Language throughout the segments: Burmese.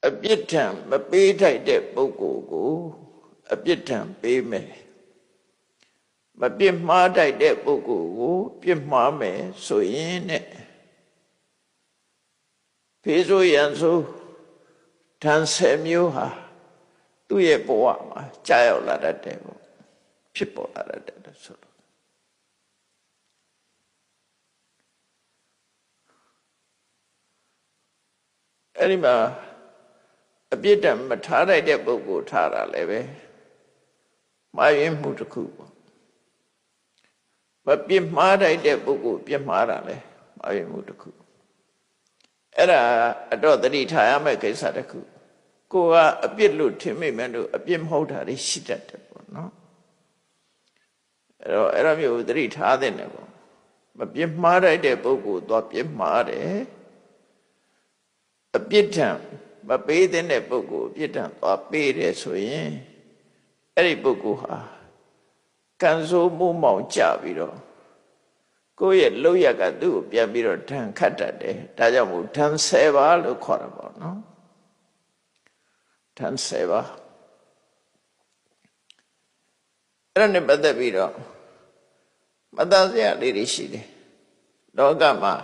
အပြစ်ဒဏ်မပေးထိုက်တဲ့ပုဂ္ဂိုလ်ကိုအပြစ်ဒဏ်ပေးမယ်မပြစ်မှားထိုက်တဲ့ပုဂ္ဂိုလ်ကိုပြစ်မှားမယ်ဆိုရင်နဲ့ဖေးဆိုရန်ဆိုဒဏ်10မျိုးဟာသူ့ရဲ့ဘဝမှာကြာရောက်လာတတ်တယ်ပေါ့ဖြစ်ပေါ်လာတတ်တယ်ဆိုတော့အဲ့ဒီမှာအပြစ်ဒဏ်မထားလိုက်တဲ့ပုဂ္ဂိုလ်ထားတာလည်းပဲမှားယွင်းမှုတစ်ခုပေါ့မပြစ်မှားလိုက်တဲ့ပုဂ္ဂိုလ်ပြစ်မှားတာလည်းမှားယွင်းမှုတစ်ခုအဲ့ဒါအတော့သတိထားရမယ့်ကိစ္စတစ်ခုကိုကအပြစ်လို့ထင်မိမယ်လို့အပြစ်မဟုတ်တာတွေရှိတတ်တယ်ပေါ့နော်အဲ့တော့မျိုးသတိထားတဲ့နယ်ပေါ့မပြစ်မှားလိုက်တဲ့ပုဂ္ဂိုလ်တော့ပြစ်မှားတယ်အပြစ်ဒဏ်မပေးတဲ့ပုဂ္ဂိုလ်အပြစ်ဒဏ်သွားပေးတယ်ဆိုရင်အဲ့ဒီပုဂ္ဂိုလ်ဟာကံဆိုးမှုမောင်ကြပြီးတော့ကိုယ့်ရဲ့လောက်ရကသူ့ကိုပြန်ပြီးတော့ဒဏ်ခတ်တတ်တယ်ဒါကြောင့်မို့ဒဏ်10ပါးလို့ခေါ်တာပေါ့နော်ဒဏ်10ပါးအဲ့ဒါနဲ့ပတ်သက်ပြီးတော့မသားစရာလေးတွေရှိတယ်လောကမှာ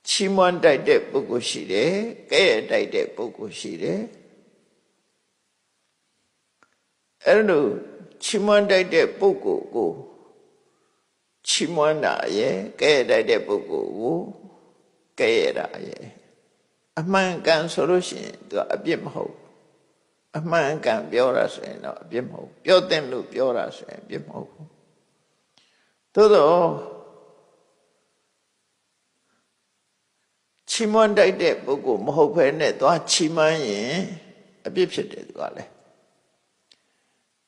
ချီးမွမ်းတိုက်တဲ့ပုဂ္ဂိုလ်ရှိတယ်ကဲ့ရဲ့တိုက်တဲ့ပုဂ္ဂိုလ်ရှိတယ်အဲ့လိုချီးမွမ်းတိုက်တဲ့ပုဂ္ဂိုလ်ကိုချီးမွမ်းတာရဲ့ကဲ့ရဲ့တိုက်တဲ့ပုဂ္ဂိုလ်ကိုကဲ့ရဲ့တာရဲ့အမှန်ကန်ဆိုလို့ရှိရင်သူအပြစ်မဟုတ်အမှန်ကန်ပြောတာဆိုရင်တော့အပြစ်မဟုတ်ပြောတဲ့လို့ပြောတာဆိုရင်အပြစ်မဟုတ်ဘူးသို့တော့ချီးမွမ်းတိုက်တဲ့ပုဂ္ဂိုလ်မဟုတ်ဘဲနဲ့သွားချီးမွမ်းရင်အပြစ်ဖြစ်တယ်သူကလည်း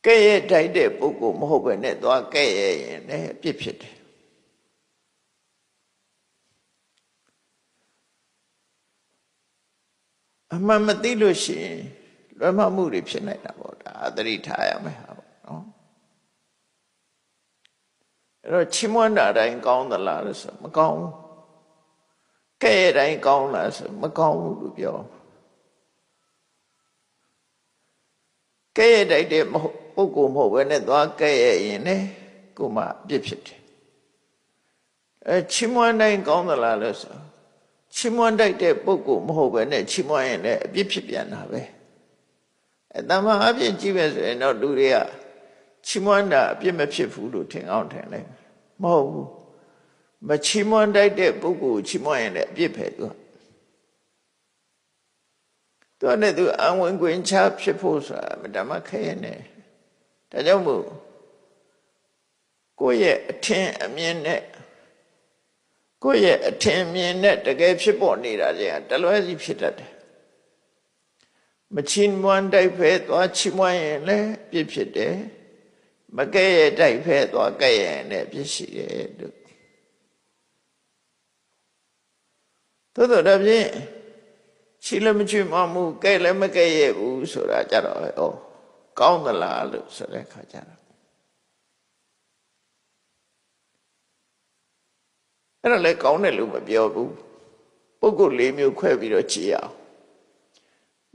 ကဲ့ရဲ့တိုက်တဲ့ပုဂ္ဂိုလ်မဟုတ်ဘဲနဲ့သွားကဲ့ရဲ့ရင်လည်းအပြစ်ဖြစ်တယ်အမှန်မသိလို့ရှိရင်လွယ်မှားမှုတွေဖြစ်နိုင်တာပေါ့ဒါသတိထားရမယ်ဟာပေါ့နော်အဲ့တော့ချီးမွမ်းတာတိုင်းကောင်းသလားလို့ဆိုမကောင်းဘူးကဲ့ရဲ့တိုင်းကောင်းလားဆိုမကောင်းဘူးလို့ပြောကဲ့ရဲ့တိုက်တဲ့ပုဂ္ဂိုလ်မဟုတ်ဘဲနဲ့သွားကဲ့ရဲ့ရင်လည်းကိုမှအပြစ်ဖြစ်တယ်ချီးမွမ်းတိုင်းကောင်းသလားလို့ဆိုချီးမွမ်းတိုက်တဲ့ပုဂ္ဂိုလ်မဟုတ်ဘဲနဲ့ချီးမွမ်းရင်လည်းအပြစ်ဖြစ်ပြန်တာပဲတမန်အပြစ်ကြီးပဲဆိုရင်တော့လူတွေကချီးမွမ်းတာအပြစ်မဖြစ်ဘူးလို့ထင်အောင်ထင်လိုက်မဟုတ်ဘူးမချီးမွမ်းတိုက်တဲ့ပုဂ္ဂိုလ်ချီးမွမ်းရင်လည်းအပြစ်ပဲသူနဲ့သူအဝင်ခွင်ချဖြစ်ဖို့ဆိုတာဓမ္မခဲနေဒါကြောင့်မို့ကိုယ့်ရဲ့အထင်အမြင်နဲ့ကိုယ့်ရဲ့အထင်အမြင်နဲ့တကယ်ဖြစ်ပေါ်နေတာချင်းတလွဲစီဖြစ်တတ်တယ်မချီးမွမ်းတိုက်ဖဲသွားချီးမွမ်းရင်လည်းပြစ်ဖြစ်တယ်မကဲ့ရဲ့တိုက်ဖဲသွားကဲ့ရဲ့လည်းပြစ်ရှိတယ်လို့သို့တော်ဒါဖြင့်ချီးလည်းမချီးမွမ်းမှုကဲ့လည်းမကဲ့ရဲ့ဘူးဆိုတာကြတော့ဩကောင်းသလားလို့ဆိုတဲ့ခါကြတော့အဲ့ဒါလည်းကောင်းတယ်လို့မပြောဘူးပုဂ္ဂိုလ်၄မျိုးခွဲပြီးတော့ကြည့်အောင်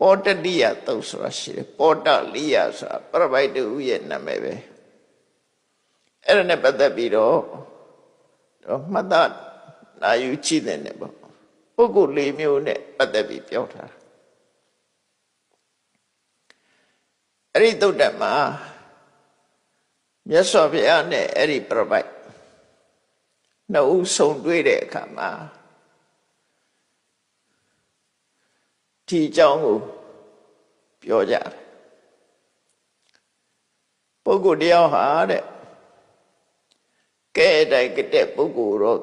ပောတတိယသုတ်ဆိုတာရှိတယ်ပောတလိယဆိုတာပရပိုက်တူရဲ့နာမည်ပဲအဲ့ဒါနဲ့ပတ်သက်ပြီးတော့မှတ်သားနာယူကြည့်တယ်ပေါ့ပုဂ္ဂိုလ်၄မျိုးနဲ့ပတ်သက်ပြီးပြောထားအဲ့ဒီသုတ်တံမှာမြတ်စွာဘုရားနဲ့အဲ့ဒီပရပိုက်နှစ်ဦးဆုံတွေ့တဲ့အခါမှာဒီအကြောင်းကိုပြောကြတယ်ပုဂ္ဂိုလ်တယောက်ဟာတဲ့ကဲ့တိုက်တဲ့ပုဂ္ဂိုလ်တော့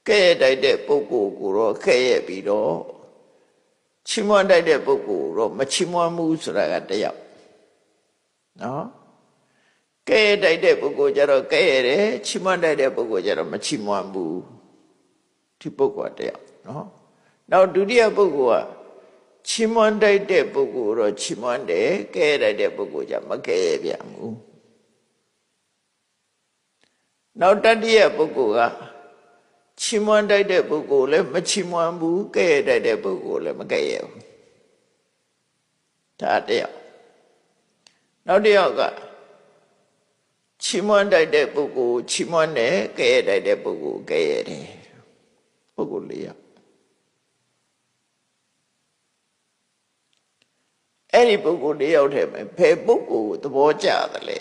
ကဲ့တိုက်တဲ့ပုဂ္ဂိုလ်ကိုတော့ကဲ့ရဲ့ပြီးတော့ချီးမွမ်းတိုက်တဲ့ပုဂ္ဂိုလ်တော့မချီးမွမ်းဘူးဆိုတာကတယောက်နော်ကဲ့တိုက်တဲ့ပုဂ္ဂိုလ်ကြတော့ကဲ့ရတယ်ချီးမွမ်းတိုက်တဲ့ပုဂ္ဂိုလ်ကြတော့မချီးမွမ်းဘူးဒီပုဂ္ဂိုလ်တယောက်နော်နောက်ဒုတိယပုဂ္ဂိုလ်ကချီးမွမ်းတိုက်တဲ့ပုဂ္ဂိုလ်တော့ချီးမွမ်းတယ်ကဲ့တိုက်တဲ့ပုဂ္ဂိုလ်ကြမကဲ့ရပြန်ဘူးနောက်တတိယပုဂ္ဂိုလ်ကချီးမွမ်းတိုက်တဲ့ပုဂ္ဂိုလ်လည်းမချီးမွမ်းဘူးကဲ့တိုက်တဲ့ပုဂ္ဂိုလ်လည်းမကဲ့ရဘူး ဒါတယောက်နောက်တယောက်ကချီးမွမ်းတတ်တဲ့ပုဂ္ဂိုလ်ချီးမွမ်းတယ်ကဲရတတ်တဲ့ပုဂ္ဂိုလ်ကဲရတယ်ပုဂ္ဂိုလ်၄ယောက်အဲ့ဒီပုဂ္ဂိုလ်၄ယောက်ထဲမှာဘယ်ပုဂ္ဂိုလ်ကိုသဘောကျသလဲ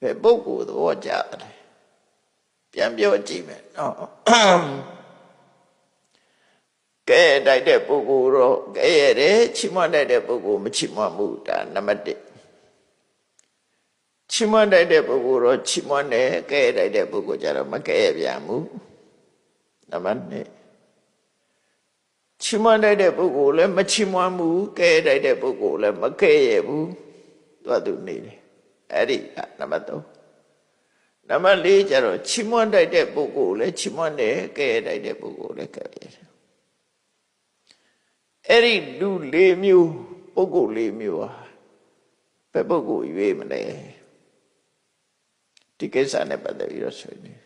ဘယ်ပုဂ္ဂိုလ်သဘောကျသလဲပြန်ပြောကြည့်မယ်နော်ကဲတိုက်တဲ့ပုဂ္ဂိုလ်တော့ကဲရတယ်ချီးမွမ်းတတ်တဲ့ပုဂ္ဂိုလ်မချီးမွမ်းဘူးဒါနံပါတ်1ချီးမွမ်းတတ်တဲ့ပုဂ္ဂိုလ်တော့ချီးမွမ်းတယ်ကဲတိုက်တဲ့ပုဂ္ဂိုလ်ကြတော့မကဲပြန်ဘူးနံပါတ်2ချီးမွမ်းတတ်တဲ့ပုဂ္ဂိုလ်လည်းမချီးမွမ်းဘူးကဲတိုက်တဲ့ပုဂ္ဂိုလ်လည်းမကဲရဘူးသူနေတယ်အဲ့ဒီနံပါတ်3နံပါတ်4ကျတော့ချီးမွမ်းတတ်တဲ့ပုဂ္ဂိုလ်လည်းချီးမွမ်းတယ်ကဲတိုက်တဲ့ပုဂ္ဂိုလ်လည်းကဲရတယ်အဲ့ဒီလူ၄မျိုးပုဂ္ဂိုလ်၄မျိုးဟာဘယ်ပုဂ္ဂိုလ်ရွေးမလဲဒီကိစ္စနဲ့ပတ်သက်ပြီးတော့ဆွေးနွေး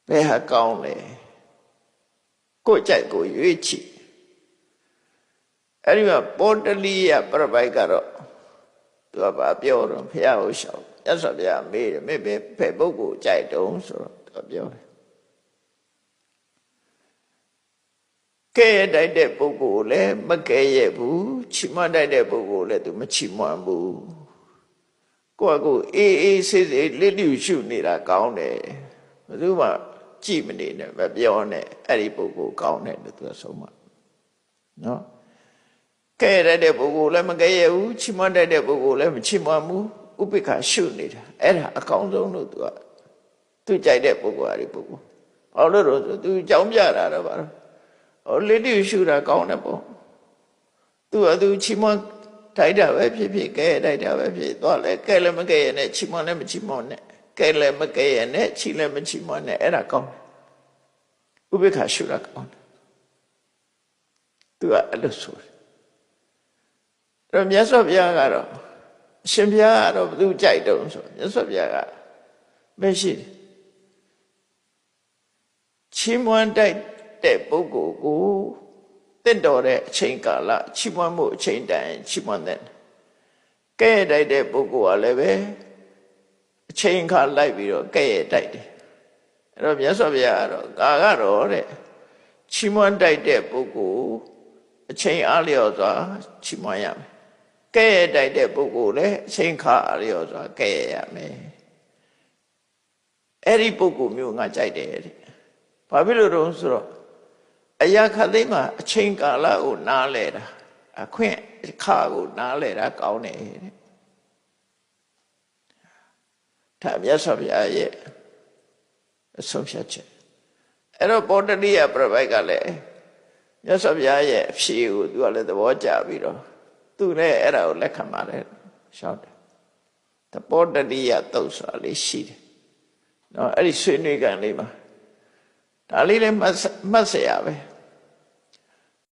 ဘယ်ဟာကောင်းလဲကိုကြိုက်ကိုရွေးချယ်အဲ့ဒီမှာပောတလိယပြပိုက်ကတော့သူကဘာပြောတော့ဖះဟိုရှောက်ရသော်ဗျာမေးတယ်မေးဘယ်ပုဂ္ဂိုလ်ကြိုက်တုံးဆိုတော့သူပြောတယ်ကဲတိုက်တဲ့ပုဂ္ဂိုလ်လည်းမကဲရဲ့ဘူးချီးမွမ်းတိုက်တဲ့ပုဂ္ဂိုလ်လည်းသူမချီးမွမ်းဘူးကိုယ့်ကိုအေးအေးဆေးဆေးလစ်လျူရှုနေတာကောင်းတယ်ဘယ်သူမှကြည့်မနေနဲ့မပြောနဲ့အဲ့ဒီပုဂ္ဂိုလ်ကောင်းတယ်လို့သူကဆုံးမနော်ကဲတိုက်တဲ့ပုဂ္ဂိုလ်လည်းမကဲရဲ့ဘူးချီးမွမ်းတိုက်တဲ့ပုဂ္ဂိုလ်လည်းမချီးမွမ်းဘူးဥပိ္ပခရှုနေတာအဲ့ဒါအကောင်းဆုံးလို့သူကြိုက်တဲ့ပုဂ္ဂိုလ်အဲ့ဒီပုဂ္ဂိုလ်ဘာလို့လဲဆိုသူကြောင်းပြတာတော့ဗါတော့လစ်လျူရှုတာကောင်းတယ်ပေါ့သူချီးမွမ်းတိုက်တာပဲဖြစ်ဖြစ်ကဲတိုက်တာပဲဖြစ်သွားလဲကဲလည်းမကဲရနဲ့ချီးမွမ်းလည်းမချီးမွမ်းနဲ့ကဲလည်းမကဲရနဲ့ချီလည်းမချီးမွမ်းနဲ့အဲ့ဒါကောင်းတယ်ဥပိ္ပခရှုတာကောင်းတယ်သူကအဲ့လိုဆိုတယ်အဲ့တော့မြတ်စွာဘုရားကတော့အရှင်ဘုရားကတော့ဘယ်သူကြိုက်တုံးဆိုမြတ်စွာဘုရားကမရှိတယ်ချီးမွမ်းတိုက်တဲ့ပုဂ္ဂိုလ်ကိုတင့်တော်တဲ့အချိန်ကာလချီးမွမ်းမှုအချိန်တန်ချီးမွမ်းတဲ့ကဲတိုက်တဲ့ပုဂ္ဂိုလ်ကလည်းပဲအချိန်ခါလိုက်ပြီးတော့ကဲတိုက်တယ်အဲ့တော့မြတ်စွာဘုရားကတော့ကတော့တဲ့ချီးမွမ်းတိုက်တဲ့ပုဂ္ဂိုလ်အချိန်အားလျော်စွာချီးမွမ်းရမယ်ကဲတိုက်တဲ့ပုဂ္ဂိုလ်လည်းအချိန်ခါအားလျော်စွာကဲရမယ်အဲ့ဒီပုဂ္ဂိုလ်မျိုးငါကြိုက်တယ်တဲ့ဘာဖြစ်လို့တော့ဆိုတော့အရာခသိမ်းမှာအချိန်ကာလကိုနားလဲတာအခွင့်အခါကိုနားလဲတာကောင်းတယ်တဲ့ဒါမြတ်စွာဘုရားရဲ့အဆုံးဖြတ်ချက်အဲ့တော့ပောတလိယပြပိုက်ကလည်းမြတ်စွာဘုရားရဲ့အဖြေကိုသူကလည်းသဘောကျပြီးတော့သူလည်းအဲ့ဒါကိုလက်ခံပါတယ်ရှောက်တယ်တပောတလိယသုတ်ဆိုတာလေးရှိတယ်နော်အဲ့ဒီဆွေးနွေးကန်လေးမှာဒါလေးလည်းမှတ်เสียရပဲ